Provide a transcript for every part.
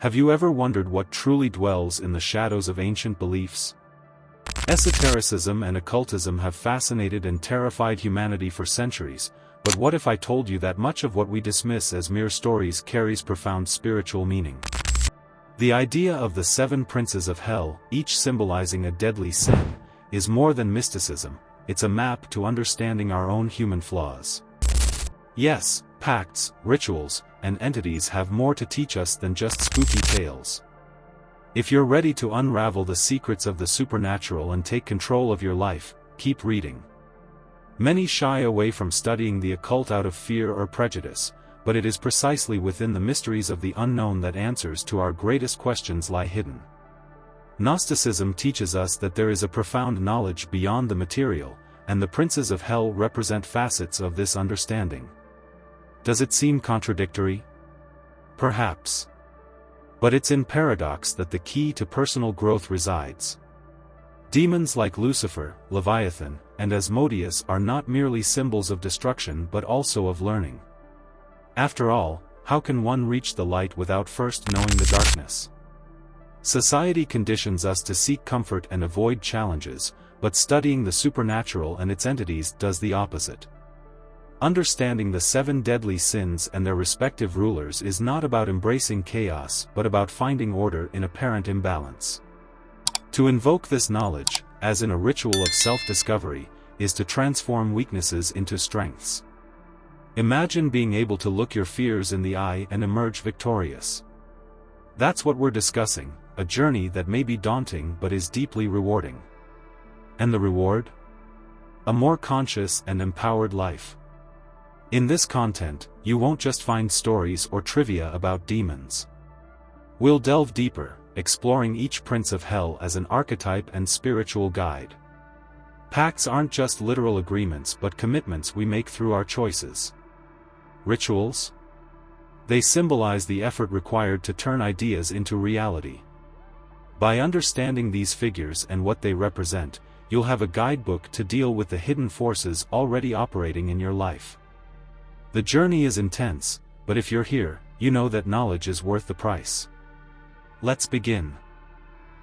Have you ever wondered what truly dwells in the shadows of ancient beliefs? Esotericism and occultism have fascinated and terrified humanity for centuries, but what if I told you that much of what we dismiss as mere stories carries profound spiritual meaning? The idea of the 7 princes of hell, each symbolizing a deadly sin, is more than mysticism, it's a map to understanding our own human flaws. Yes, pacts, rituals, and entities have more to teach us than just spooky tales. If you're ready to unravel the secrets of the supernatural and take control of your life, keep reading. Many shy away from studying the occult out of fear or prejudice, but it is precisely within the mysteries of the unknown that answers to our greatest questions lie hidden. Gnosticism teaches us that there is a profound knowledge beyond the material, and the princes of hell represent facets of this understanding. Does it seem contradictory? Perhaps. But it's in paradox that the key to personal growth resides. Demons like Lucifer, Leviathan, and Asmodeus are not merely symbols of destruction but also of learning. After all, how can one reach the light without first knowing the darkness? Society conditions us to seek comfort and avoid challenges, but studying the supernatural and its entities does the opposite. Understanding the 7 deadly sins and their respective rulers is not about embracing chaos but about finding order in apparent imbalance. To invoke this knowledge, as in a ritual of self-discovery, is to transform weaknesses into strengths. Imagine being able to look your fears in the eye and emerge victorious. That's what we're discussing, a journey that may be daunting but is deeply rewarding. And the reward? A more conscious and empowered life. In this content, you won't just find stories or trivia about demons. We'll delve deeper, exploring each prince of hell as an archetype and spiritual guide. Pacts aren't just literal agreements but commitments we make through our choices. Rituals? They symbolize the effort required to turn ideas into reality. By understanding these figures and what they represent, you'll have a guidebook to deal with the hidden forces already operating in your life. The journey is intense, but if you're here, you know that knowledge is worth the price. Let's begin.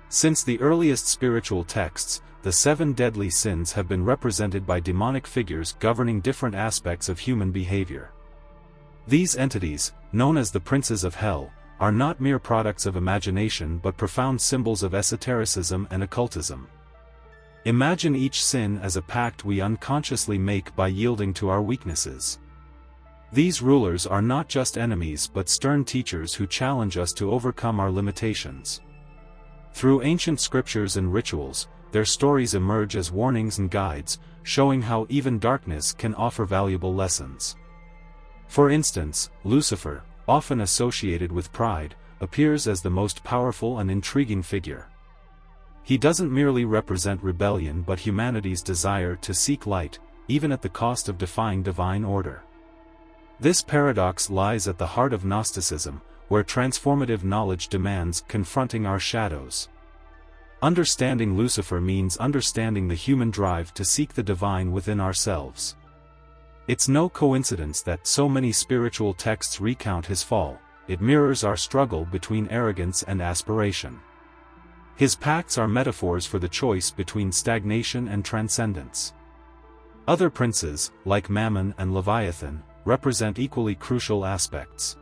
Since the earliest spiritual texts, the 7 deadly sins have been represented by demonic figures governing different aspects of human behavior. These entities, known as the princes of hell, are not mere products of imagination but profound symbols of esotericism and occultism. Imagine each sin as a pact we unconsciously make by yielding to our weaknesses. These rulers are not just enemies but stern teachers who challenge us to overcome our limitations. Through ancient scriptures and rituals, their stories emerge as warnings and guides, showing how even darkness can offer valuable lessons. For instance, Lucifer, often associated with pride, appears as the most powerful and intriguing figure. He doesn't merely represent rebellion but humanity's desire to seek light, even at the cost of defying divine order. This paradox lies at the heart of Gnosticism, where transformative knowledge demands confronting our shadows. Understanding Lucifer means understanding the human drive to seek the divine within ourselves. It's no coincidence that so many spiritual texts recount his fall. It mirrors our struggle between arrogance and aspiration. His pacts are metaphors for the choice between stagnation and transcendence. Other princes, like Mammon and Leviathan, represent equally crucial aspects.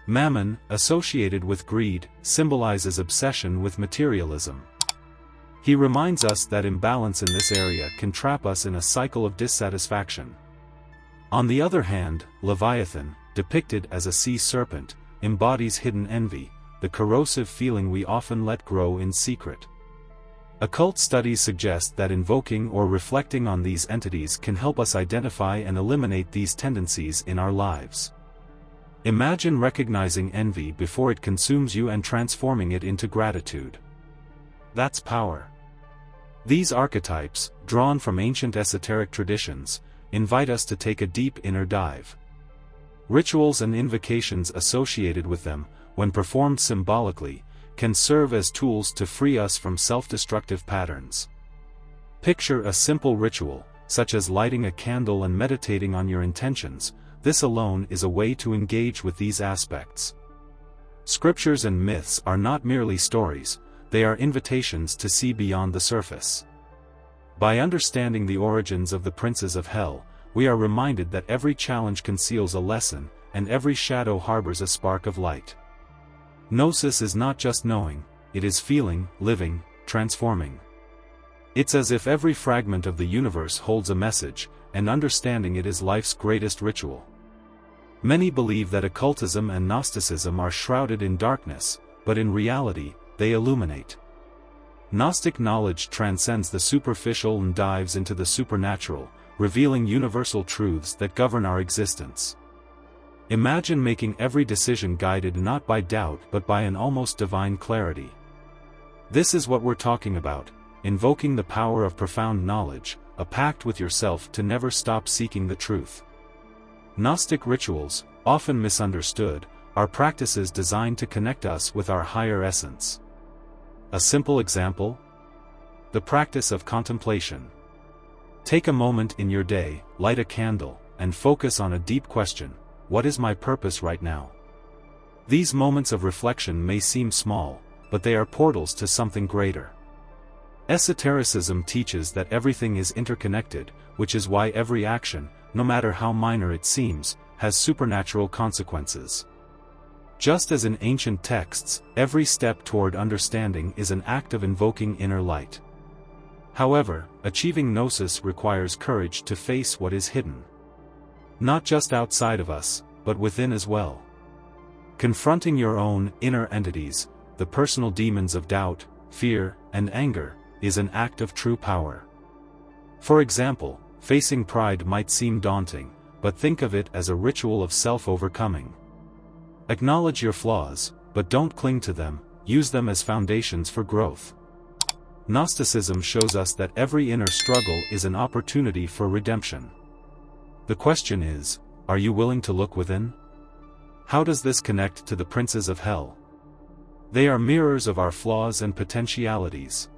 Mammon, associated with greed, symbolizes obsession with materialism. He reminds us that imbalance in this area can trap us in a cycle of dissatisfaction. On the other hand, Leviathan, depicted as a sea serpent, embodies hidden envy, the corrosive feeling we often let grow in secret. Occult studies suggest that invoking or reflecting on these entities can help us identify and eliminate these tendencies in our lives. Imagine recognizing envy before it consumes you and transforming it into gratitude. That's power. These archetypes, drawn from ancient esoteric traditions, invite us to take a deep inner dive. Rituals and invocations associated with them, when performed symbolically, can serve as tools to free us from self-destructive patterns. Picture a simple ritual, such as lighting a candle and meditating on your intentions. This alone is a way to engage with these aspects. Scriptures and myths are not merely stories, they are invitations to see beyond the surface. By understanding the origins of the princes of hell, we are reminded that every challenge conceals a lesson, and every shadow harbors a spark of light. Gnosis is not just knowing, it is feeling, living, transforming. It's as if every fragment of the universe holds a message, and understanding it is life's greatest ritual. Many believe that occultism and Gnosticism are shrouded in darkness, but in reality, they illuminate. Gnostic knowledge transcends the superficial and dives into the supernatural, revealing universal truths that govern our existence. Imagine making every decision guided not by doubt but by an almost divine clarity. This is what we're talking about, invoking the power of profound knowledge, a pact with yourself to never stop seeking the truth. Gnostic rituals, often misunderstood, are practices designed to connect us with our higher essence. A simple example? The practice of contemplation. Take a moment in your day, light a candle, and focus on a deep question: what is my purpose right now? These moments of reflection may seem small, but they are portals to something greater. Esotericism teaches that everything is interconnected, which is why every action, no matter how minor it seems, has supernatural consequences. Just as in ancient texts, every step toward understanding is an act of invoking inner light. However, achieving gnosis requires courage to face what is hidden. Not just outside of us, but within as well. Confronting your own inner entities, the personal demons of doubt, fear, and anger, is an act of true power. For example, facing pride might seem daunting, but think of it as a ritual of self-overcoming. Acknowledge your flaws, but don't cling to them, use them as foundations for growth. Gnosticism shows us that every inner struggle is an opportunity for redemption. The question is, are you willing to look within? How does this connect to the princes of hell? They are mirrors of our flaws and potentialities.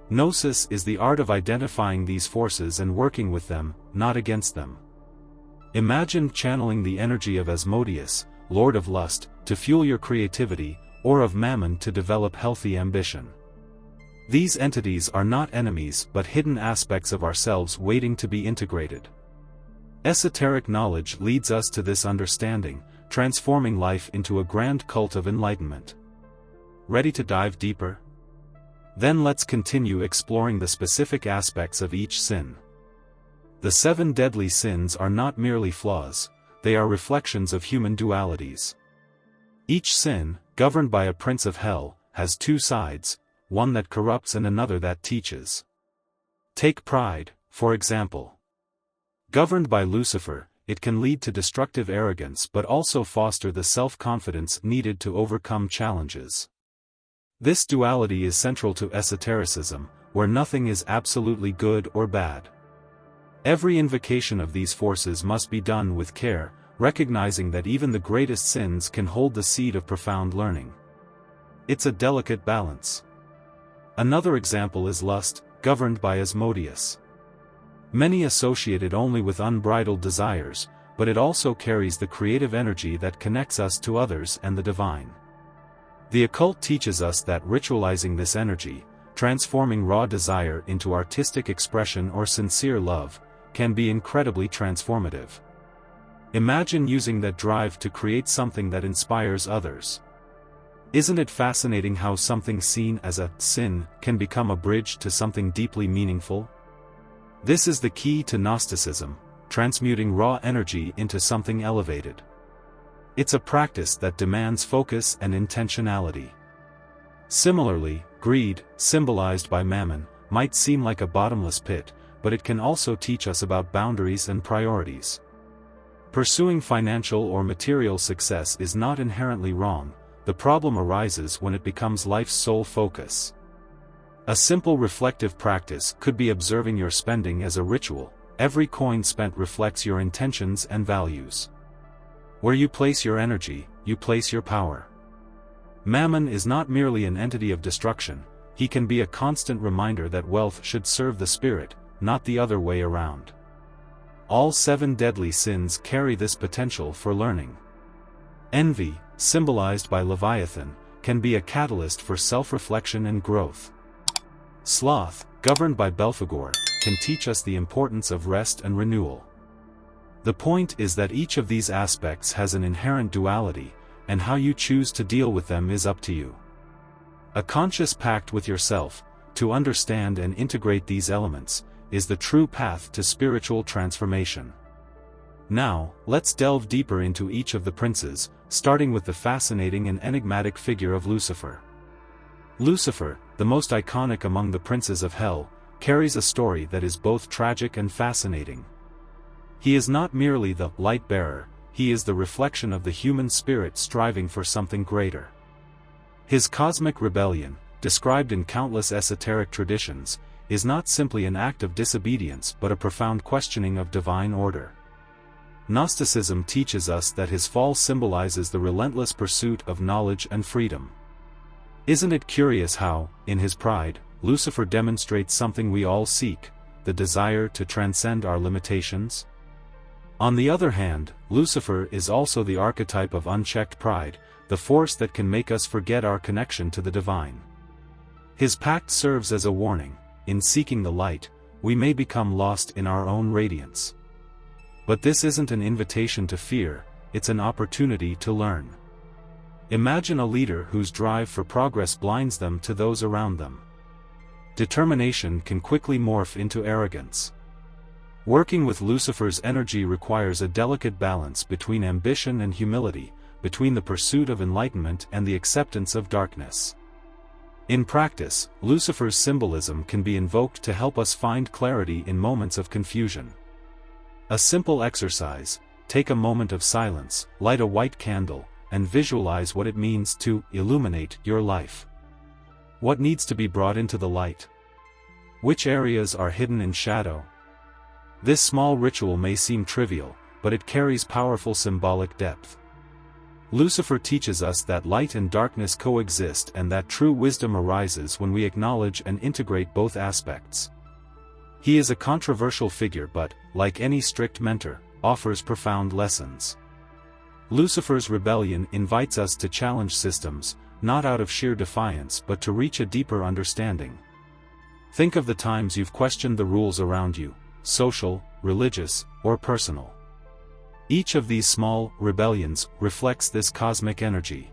Gnosis is the art of identifying these forces and working with them, not against them. Imagine channeling the energy of Asmodeus, Lord of Lust, to fuel your creativity, or of Mammon to develop healthy ambition. These entities are not enemies but hidden aspects of ourselves waiting to be integrated. Esoteric knowledge leads us to this understanding, transforming life into a grand cult of enlightenment. Ready to dive deeper? Then let's continue exploring the specific aspects of each sin. The 7 deadly sins are not merely flaws, they are reflections of human dualities. Each sin, governed by a prince of hell, has 2 sides, one that corrupts and another that teaches. Take pride, for example. Governed by Lucifer, it can lead to destructive arrogance but also foster the self-confidence needed to overcome challenges. This duality is central to esotericism, where nothing is absolutely good or bad. Every invocation of these forces must be done with care, recognizing that even the greatest sins can hold the seed of profound learning. It's a delicate balance. Another example is lust, governed by Asmodeus. Many associate it only with unbridled desires, but it also carries the creative energy that connects us to others and the divine. The occult teaches us that ritualizing this energy, transforming raw desire into artistic expression or sincere love, can be incredibly transformative. Imagine using that drive to create something that inspires others. Isn't it fascinating how something seen as a sin can become a bridge to something deeply meaningful? This is the key to Gnosticism, transmuting raw energy into something elevated. It's a practice that demands focus and intentionality. Similarly, greed, symbolized by Mammon, might seem like a bottomless pit, but it can also teach us about boundaries and priorities. Pursuing financial or material success is not inherently wrong, the problem arises when it becomes life's sole focus. A simple reflective practice could be observing your spending as a ritual. Every coin spent reflects your intentions and values. Where you place your energy, you place your power. Mammon is not merely an entity of destruction, he can be a constant reminder that wealth should serve the spirit, not the other way around. All 7 deadly sins carry this potential for learning. Envy, symbolized by Leviathan, can be a catalyst for self-reflection and growth. Sloth, governed by Belphegor, can teach us the importance of rest and renewal. The point is that each of these aspects has an inherent duality, and how you choose to deal with them is up to you. A conscious pact with yourself, to understand and integrate these elements, is the true path to spiritual transformation. Now, let's delve deeper into each of the princes, starting with the fascinating and enigmatic figure of Lucifer. Lucifer, the most iconic among the princes of hell, carries a story that is both tragic and fascinating. He is not merely the light bearer, he is the reflection of the human spirit striving for something greater. His cosmic rebellion, described in countless esoteric traditions, is not simply an act of disobedience but a profound questioning of divine order. Gnosticism teaches us that his fall symbolizes the relentless pursuit of knowledge and freedom. Isn't it curious how, in his pride, Lucifer demonstrates something we all seek, the desire to transcend our limitations? On the other hand, Lucifer is also the archetype of unchecked pride, the force that can make us forget our connection to the divine. His pact serves as a warning: in seeking the light, we may become lost in our own radiance. But this isn't an invitation to fear, it's an opportunity to learn. Imagine a leader whose drive for progress blinds them to those around them. Determination can quickly morph into arrogance. Working with Lucifer's energy requires a delicate balance between ambition and humility, between the pursuit of enlightenment and the acceptance of darkness. In practice, Lucifer's symbolism can be invoked to help us find clarity in moments of confusion. A simple exercise: take a moment of silence, light a white candle, and visualize what it means to illuminate your life. What needs to be brought into the light? Which areas are hidden in shadow? This small ritual may seem trivial, but it carries powerful symbolic depth. Lucifer teaches us that light and darkness coexist and that true wisdom arises when we acknowledge and integrate both aspects. He is a controversial figure but, like any strict mentor, offers profound lessons. Lucifer's rebellion invites us to challenge systems, not out of sheer defiance but to reach a deeper understanding. Think of the times you've questioned the rules around you, social, religious, or personal. Each of these small rebellions reflects this cosmic energy.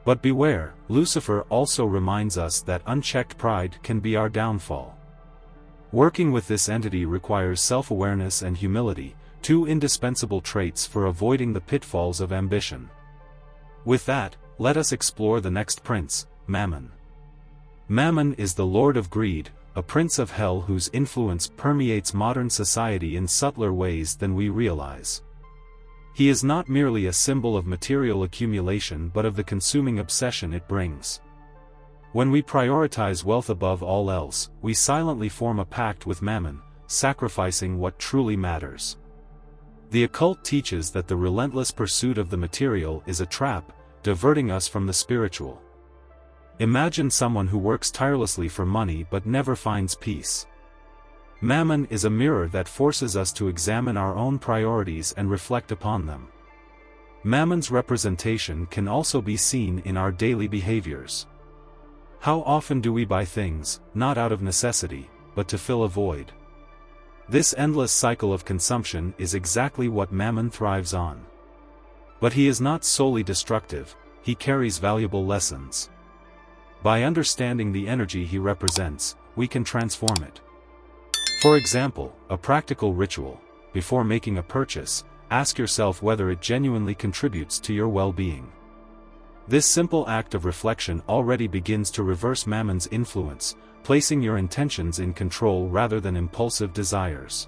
But beware, Lucifer also reminds us that unchecked pride can be our downfall. Working with this entity requires self-awareness and humility, two indispensable traits for avoiding the pitfalls of ambition. With that, let us explore the next prince, Mammon. Mammon is the lord of greed, a prince of hell whose influence permeates modern society in subtler ways than we realize. He is not merely a symbol of material accumulation but of the consuming obsession it brings. When we prioritize wealth above all else, we silently form a pact with Mammon, sacrificing what truly matters. The occult teaches that the relentless pursuit of the material is a trap, diverting us from the spiritual. Imagine someone who works tirelessly for money but never finds peace. Mammon is a mirror that forces us to examine our own priorities and reflect upon them. Mammon's representation can also be seen in our daily behaviors. How often do we buy things, not out of necessity, but to fill a void? This endless cycle of consumption is exactly what Mammon thrives on. But he is not solely destructive, he carries valuable lessons. By understanding the energy he represents, we can transform it. For example, a practical ritual: before making a purchase, ask yourself whether it genuinely contributes to your well-being. This simple act of reflection already begins to reverse Mammon's influence, placing your intentions in control rather than impulsive desires.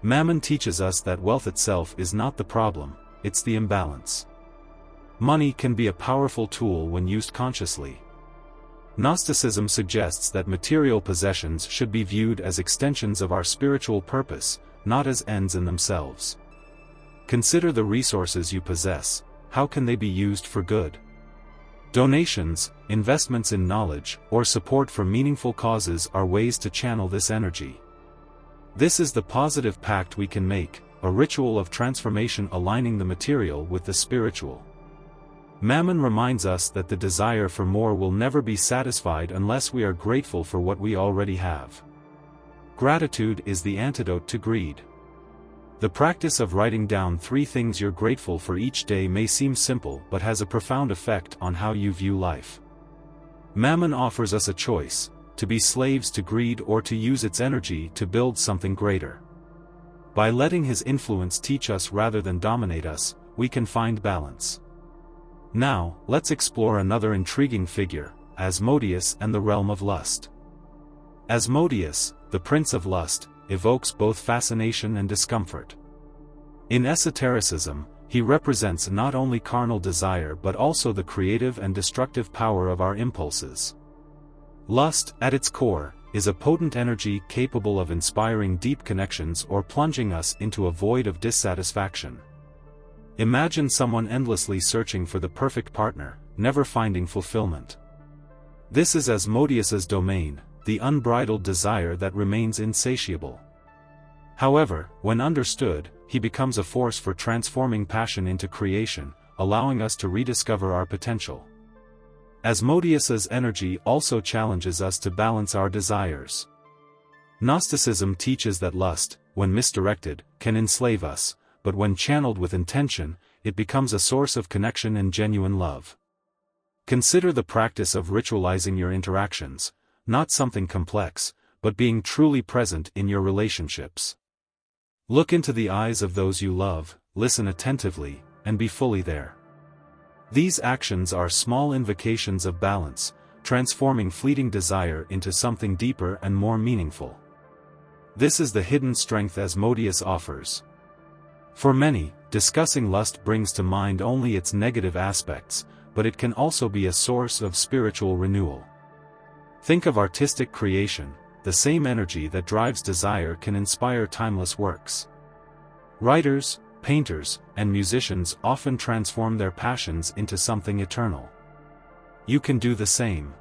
Mammon teaches us that wealth itself is not the problem, it's the imbalance. Money can be a powerful tool when used consciously. Gnosticism suggests that material possessions should be viewed as extensions of our spiritual purpose, not as ends in themselves. Consider the resources you possess: how can they be used for good? Donations, investments in knowledge, or support for meaningful causes are ways to channel this energy. This is the positive pact we can make, a ritual of transformation aligning the material with the spiritual. Mammon reminds us that the desire for more will never be satisfied unless we are grateful for what we already have. Gratitude is the antidote to greed. The practice of writing down 3 things you're grateful for each day may seem simple but has a profound effect on how you view life. Mammon offers us a choice: to be slaves to greed or to use its energy to build something greater. By letting his influence teach us rather than dominate us, we can find balance. Now, let's explore another intriguing figure, Asmodeus and the realm of lust. Asmodeus, the prince of lust, evokes both fascination and discomfort. In esotericism, he represents not only carnal desire but also the creative and destructive power of our impulses. Lust, at its core, is a potent energy capable of inspiring deep connections or plunging us into a void of dissatisfaction. Imagine someone endlessly searching for the perfect partner, never finding fulfillment. This is Asmodeus's domain, the unbridled desire that remains insatiable. However, when understood, he becomes a force for transforming passion into creation, allowing us to rediscover our potential. Asmodeus's energy also challenges us to balance our desires. Gnosticism teaches that lust, when misdirected, can enslave us, but when channeled with intention, it becomes a source of connection and genuine love. Consider the practice of ritualizing your interactions, not something complex, but being truly present in your relationships. Look into the eyes of those you love, listen attentively, and be fully there. These actions are small invocations of balance, transforming fleeting desire into something deeper and more meaningful. This is the hidden strength Asmodeus offers. For many, discussing lust brings to mind only its negative aspects, but it can also be a source of spiritual renewal. Think of artistic creation: the same energy that drives desire can inspire timeless works. Writers, painters, and musicians often transform their passions into something eternal. You can do the same.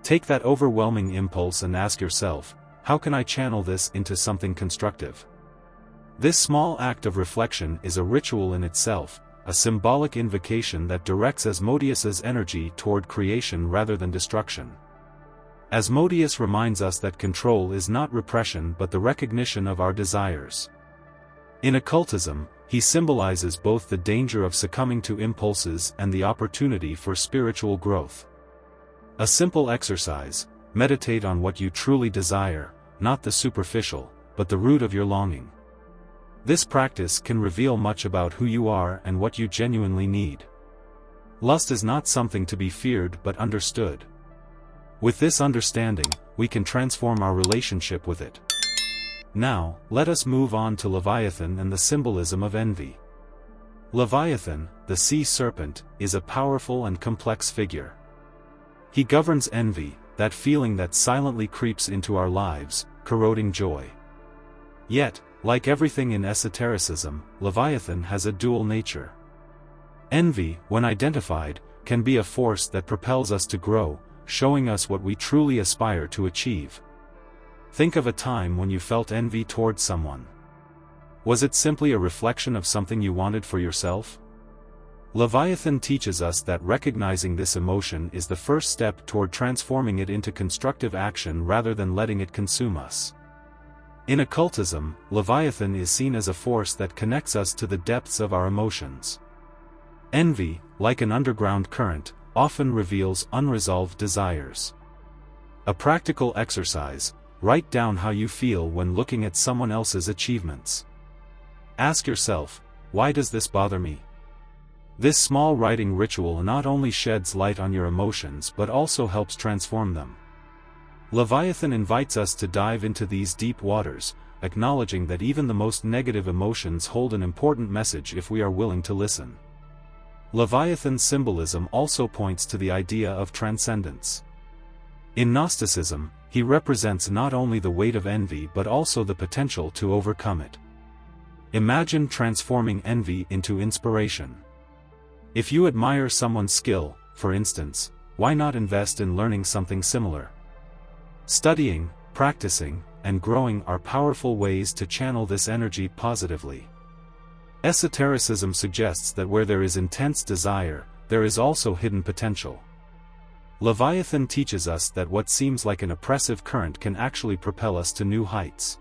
Take that overwhelming impulse and ask yourself, how can I channel this into something constructive? This small act of reflection is a ritual in itself, a symbolic invocation that directs Asmodeus's energy toward creation rather than destruction. Asmodeus reminds us that control is not repression but the recognition of our desires. In occultism, he symbolizes both the danger of succumbing to impulses and the opportunity for spiritual growth. A simple exercise: meditate on what you truly desire, not the superficial, but the root of your longing. This practice can reveal much about who you are and what you genuinely need. Lust is not something to be feared but understood. With this understanding, we can transform our relationship with it. Now, let us move on to Leviathan and the symbolism of envy. Leviathan, the sea serpent, is a powerful and complex figure. He governs envy, that feeling that silently creeps into our lives, corroding joy. Yet, like everything in esotericism, Leviathan has a dual nature. Envy, when identified, can be a force that propels us to grow, showing us what we truly aspire to achieve. Think of a time when you felt envy towards someone. Was it simply a reflection of something you wanted for yourself? Leviathan teaches us that recognizing this emotion is the first step toward transforming it into constructive action rather than letting it consume us. In occultism, Leviathan is seen as a force that connects us to the depths of our emotions. Envy, like an underground current, often reveals unresolved desires. A practical exercise: write down how you feel when looking at someone else's achievements. Ask yourself, why does this bother me? This small writing ritual not only sheds light on your emotions but also helps transform them. Leviathan invites us to dive into these deep waters, acknowledging that even the most negative emotions hold an important message if we are willing to listen. Leviathan's symbolism also points to the idea of transcendence. In Gnosticism, he represents not only the weight of envy but also the potential to overcome it. Imagine transforming envy into inspiration. If you admire someone's skill, for instance, why not invest in learning something similar? Studying, practicing, and growing are powerful ways to channel this energy positively. Esotericism suggests that where there is intense desire, there is also hidden potential. Leviathan teaches us that what seems like an oppressive current can actually propel us to new heights.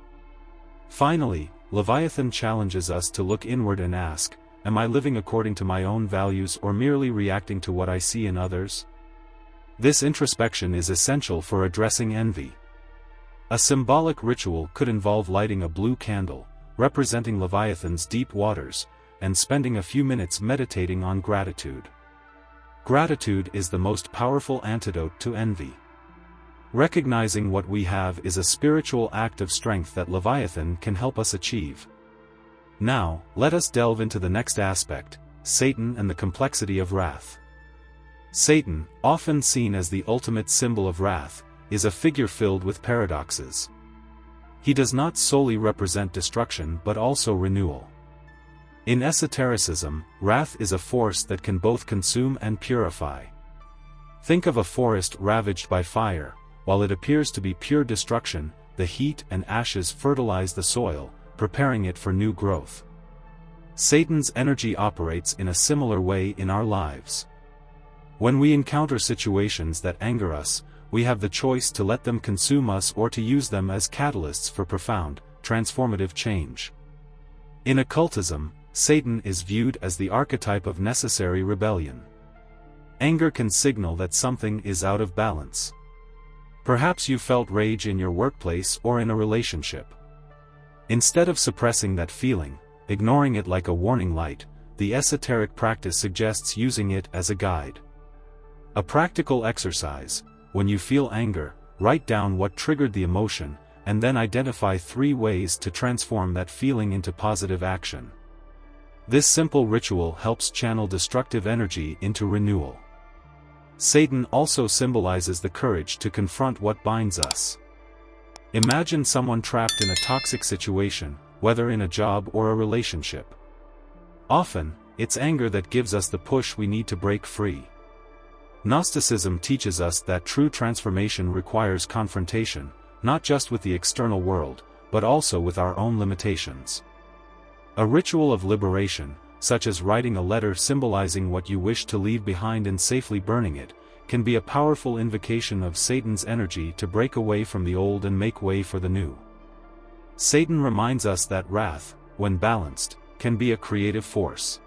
Finally, Leviathan challenges us to look inward and ask, am I living according to my own values or merely reacting to what I see in others? This introspection is essential for addressing envy. A symbolic ritual could involve lighting a blue candle, representing Leviathan's deep waters, and spending a few minutes meditating on gratitude. Gratitude is the most powerful antidote to envy. Recognizing what we have is a spiritual act of strength that Leviathan can help us achieve. Now, let us delve into the next aspect, Satan and the complexity of wrath. Satan, often seen as the ultimate symbol of wrath, is a figure filled with paradoxes. He does not solely represent destruction but also renewal. In esotericism, wrath is a force that can both consume and purify. Think of a forest ravaged by fire. While it appears to be pure destruction, the heat and ashes fertilize the soil, preparing it for new growth. Satan's energy operates in a similar way in our lives. When we encounter situations that anger us, we have the choice to let them consume us or to use them as catalysts for profound, transformative change. In occultism, Satan is viewed as the archetype of necessary rebellion. Anger can signal that something is out of balance. Perhaps you felt rage in your workplace or in a relationship. Instead of suppressing that feeling, ignoring it like a warning light, the esoteric practice suggests using it as a guide. A practical exercise: when you feel anger, write down what triggered the emotion, and then identify 3 ways to transform that feeling into positive action. This simple ritual helps channel destructive energy into renewal. Satan also symbolizes the courage to confront what binds us. Imagine someone trapped in a toxic situation, whether in a job or a relationship. Often, it's anger that gives us the push we need to break free. Gnosticism teaches us that true transformation requires confrontation, not just with the external world, but also with our own limitations. A ritual of liberation, such as writing a letter symbolizing what you wish to leave behind and safely burning it, can be a powerful invocation of Satan's energy to break away from the old and make way for the new. Satan reminds us that wrath, when balanced, can be a creative force.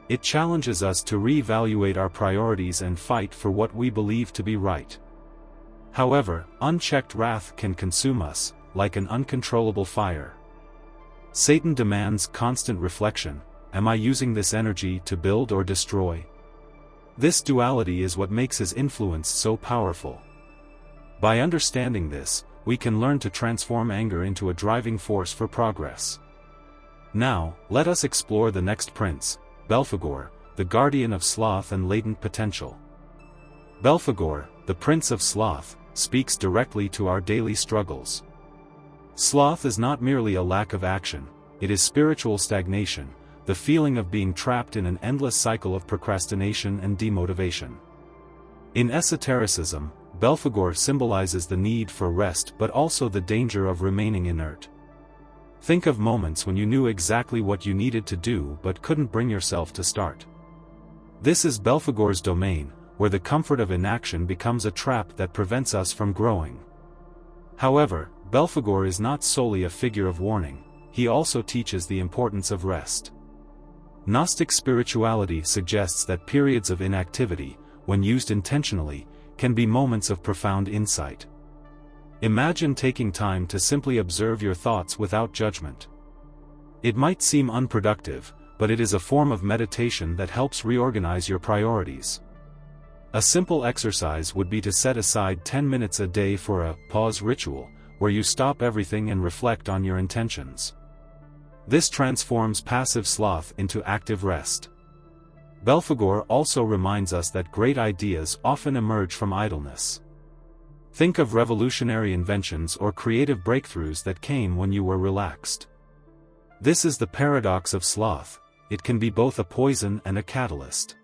It challenges us to reevaluate our priorities and fight for what we believe to be right. However, unchecked wrath can consume us, like an uncontrollable fire. Satan demands constant reflection. Am I using this energy to build or destroy? This duality is what makes his influence so powerful. By understanding this, we can learn to transform anger into a driving force for progress. Now, let us explore the next prince, Belphegor, the guardian of sloth and latent potential. Belphegor, the prince of sloth, speaks directly to our daily struggles. Sloth is not merely a lack of action, it is spiritual stagnation, the feeling of being trapped in an endless cycle of procrastination and demotivation. In esotericism, Belphegor symbolizes the need for rest but also the danger of remaining inert. Think of moments when you knew exactly what you needed to do but couldn't bring yourself to start. This is Belphegor's domain, where the comfort of inaction becomes a trap that prevents us from growing. However, Belphegor is not solely a figure of warning, he also teaches the importance of rest. Gnostic spirituality suggests that periods of inactivity, when used intentionally, can be moments of profound insight. Imagine taking time to simply observe your thoughts without judgment. It might seem unproductive, but it is a form of meditation that helps reorganize your priorities. A simple exercise would be to set aside 10 minutes a day for a pause ritual, where you stop everything and reflect on your intentions. This transforms passive sloth into active rest. Belphegor also reminds us that great ideas often emerge from idleness. Think of revolutionary inventions or creative breakthroughs that came when you were relaxed. This is the paradox of sloth, it can be both a poison and a catalyst.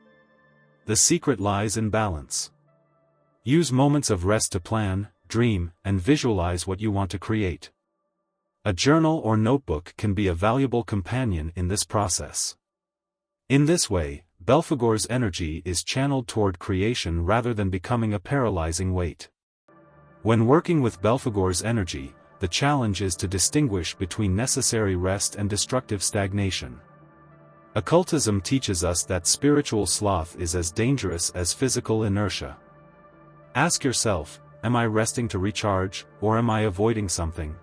The secret lies in balance. Use moments of rest to plan, dream, and visualize what you want to create. A journal or notebook can be a valuable companion in this process. In this way, Belphegor's energy is channeled toward creation rather than becoming a paralyzing weight. When working with Belphegor's energy, the challenge is to distinguish between necessary rest and destructive stagnation. Occultism teaches us that spiritual sloth is as dangerous as physical inertia. Ask yourself, am I resting to recharge, or am I avoiding something?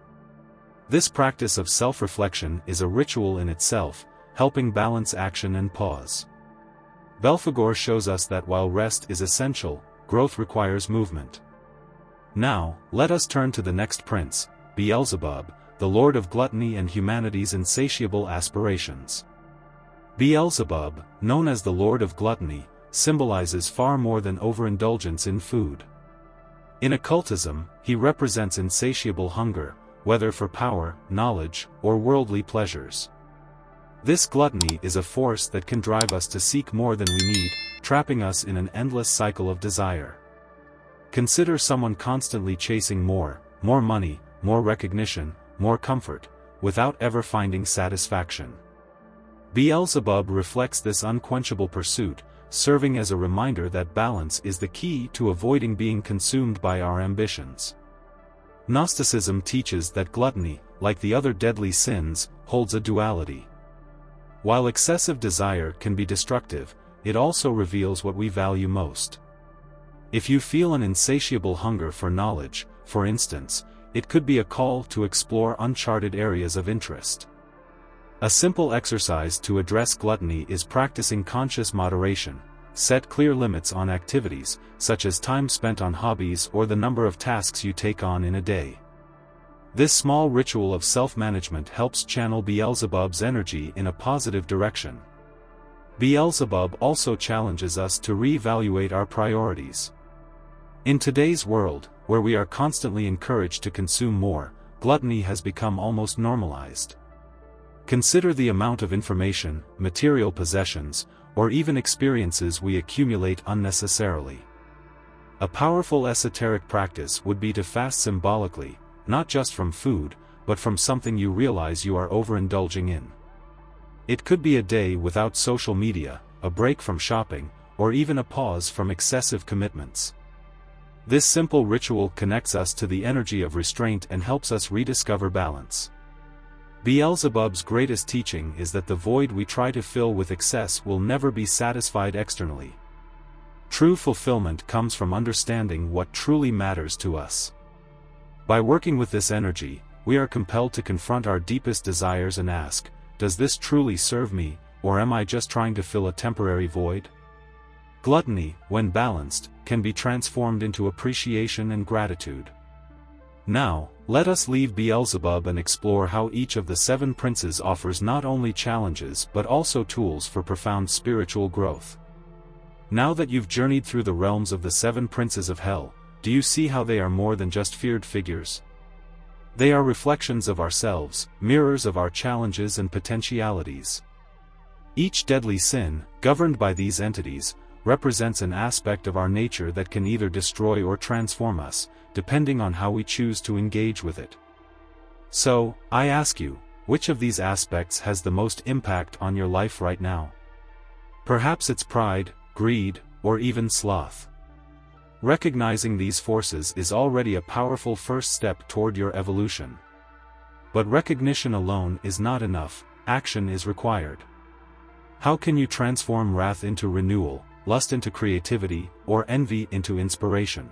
This practice of self-reflection is a ritual in itself, helping balance action and pause. Belphegor shows us that while rest is essential, growth requires movement. Now, let us turn to the next prince, Beelzebub, the lord of gluttony and humanity's insatiable aspirations. Beelzebub, known as the lord of gluttony, symbolizes far more than overindulgence in food. In occultism, he represents insatiable hunger, whether for power, knowledge, or worldly pleasures. This gluttony is a force that can drive us to seek more than we need, trapping us in an endless cycle of desire. Consider someone constantly chasing more money, more recognition, more comfort, without ever finding satisfaction. Beelzebub reflects this unquenchable pursuit, serving as a reminder that balance is the key to avoiding being consumed by our ambitions. Gnosticism teaches that gluttony, like the other deadly sins, holds a duality. While excessive desire can be destructive, it also reveals what we value most. If you feel an insatiable hunger for knowledge, for instance, it could be a call to explore uncharted areas of interest. A simple exercise to address gluttony is practicing conscious moderation. Set clear limits on activities, such as time spent on hobbies or the number of tasks you take on in a day. This small ritual of self-management helps channel Beelzebub's energy in a positive direction. Beelzebub also challenges us to re-evaluate our priorities. In today's world, where we are constantly encouraged to consume more, gluttony has become almost normalized. Consider the amount of information, material possessions, or even experiences we accumulate unnecessarily. A powerful esoteric practice would be to fast symbolically, not just from food, but from something you realize you are overindulging in. It could be a day without social media, a break from shopping, or even a pause from excessive commitments. This simple ritual connects us to the energy of restraint and helps us rediscover balance. Beelzebub's greatest teaching is that the void we try to fill with excess will never be satisfied externally. True fulfillment comes from understanding what truly matters to us. By working with this energy, we are compelled to confront our deepest desires and ask, does this truly serve me, or am I just trying to fill a temporary void? Gluttony, when balanced, can be transformed into appreciation and gratitude. Now, let us leave Beelzebub and explore how each of the 7 princes offers not only challenges but also tools for profound spiritual growth. Now that you've journeyed through the realms of the 7 princes of hell, do you see how they are more than just feared figures? They are reflections of ourselves, mirrors of our challenges and potentialities. Each deadly sin, governed by these entities, represents an aspect of our nature that can either destroy or transform us, depending on how we choose to engage with it. So, I ask you, which of these aspects has the most impact on your life right now? Perhaps it's pride, greed, or even sloth. Recognizing these forces is already a powerful first step toward your evolution. But recognition alone is not enough, action is required. How can you transform wrath into renewal, lust into creativity, or envy into inspiration?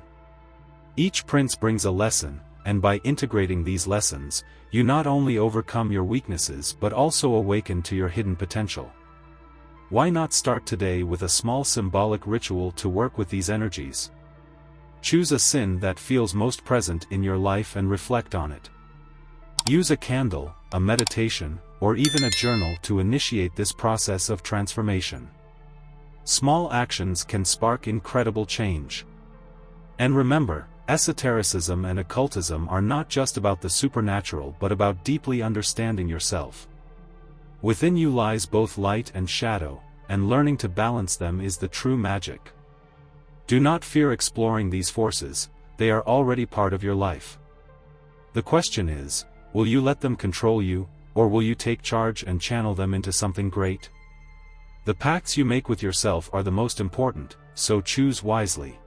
Each prince brings a lesson, and by integrating these lessons, you not only overcome your weaknesses but also awaken to your hidden potential. Why not start today with a small symbolic ritual to work with these energies? Choose a sin that feels most present in your life and reflect on it. Use a candle, a meditation, or even a journal to initiate this process of transformation. Small actions can spark incredible change. And remember, esotericism and occultism are not just about the supernatural but about deeply understanding yourself. Within you lies both light and shadow, and learning to balance them is the true magic. Do not fear exploring these forces, they are already part of your life. The question is, will you let them control you, or will you take charge and channel them into something great? The pacts you make with yourself are the most important, so choose wisely.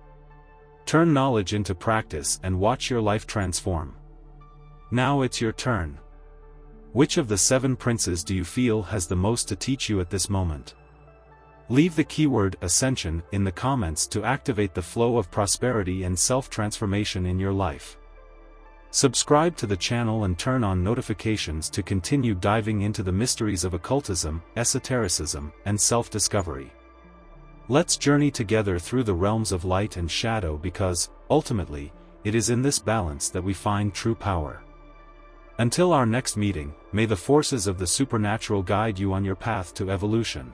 Turn knowledge into practice and watch your life transform. Now it's your turn. Which of the 7 princes do you feel has the most to teach you at this moment? Leave the keyword ascension in the comments to activate the flow of prosperity and self-transformation in your life. Subscribe to the channel and turn on notifications to continue diving into the mysteries of occultism, esotericism, and self-discovery. Let's journey together through the realms of light and shadow because, ultimately, it is in this balance that we find true power. Until our next meeting, may the forces of the supernatural guide you on your path to evolution.